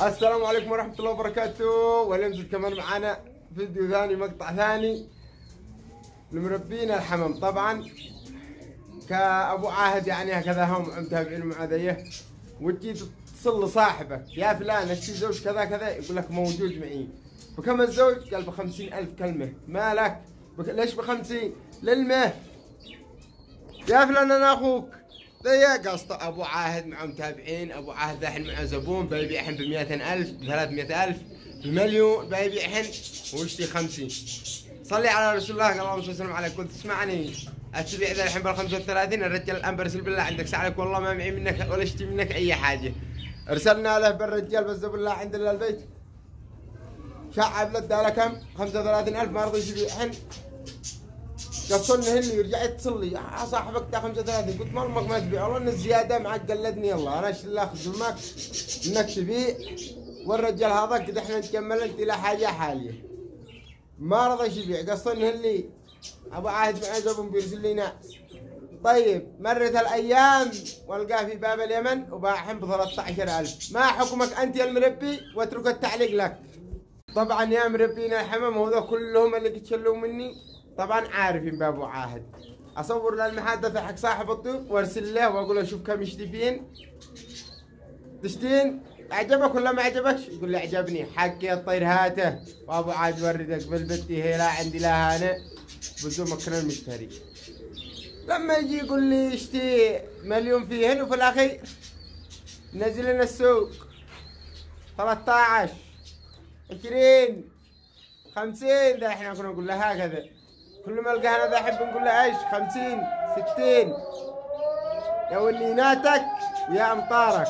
السلام عليكم ورحمة الله وبركاته. واليوم كمان معانا فيديو ثاني، مقطع ثاني لمربين الحمام. طبعا كأبو عاهد يعني هكذا هم متابعين معاذيه، وتجي تتصل لصاحبك يا فلان اشتري زوج كذا كذا، يقول لك موجود معي. بكم الزوج؟ قال ب50,000 كلمة. مالك؟ ليش ب50؟ للمه يا فلان انا اخوك. ذي قصة ابو عاهد معه متابعين. ابو عاهد الحين معه زبون بيبيع الحين ب200,000 ب300,000 بمليون، بيبيع الحين ويشتري 50. صلي على رسول الله، قال اللهم صل وسلم عليك. قلت تسمعني تبيع ذا الحين بال35، الرجال الان برسل بالله عندك سعرك، والله ما معي منك ولا اشتري منك اي حاجة. ارسلنا له بالرجال بس بالله عندنا البيت شعب له له كم 35,000 ما رضي يبيع الحين. قصني اللي يرجع يتصل لي يا صاحبك تا 35. قلت ما امك ما تبيع، والله ان الزياده معك قلدني. يلا انا ايش اللي اخذ منك انك تبيع، والرجال هذا قد احنا نكمل انت الى حاجه حاليه. ما رضى يبيع. قصني اللي ابو عاهد معي زبون بيرسل لي ناس. طيب مرت الايام والقاه في باب اليمن وباعهم ب 13,000. ما حكمك انت يا المربي؟ واترك التعليق لك. طبعا يا مربينا الحمام هذول كلهم اللي تشلوا مني طبعا عارفين بابو عاهد. اصور له المحادثه حق صاحب الطيب وارسل له واقول له شوف كم يشتي فين. تشتين عجبك ولا ما عجبكش؟ يقول لي عجبني. حكي الطير هاته وابو عاهد وردك بالبتي هي لا عندي لا انا بدون مكان المشتري. لما يجي يقول لي يشتي مليون فيهن وفي الاخير نزل لنا السوق 13 20 50. ذا احنا كنا نقول له هكذا. كل ما لقانا ذا احب نقول له ايش 50 60. يا وليناتك يا امطارك.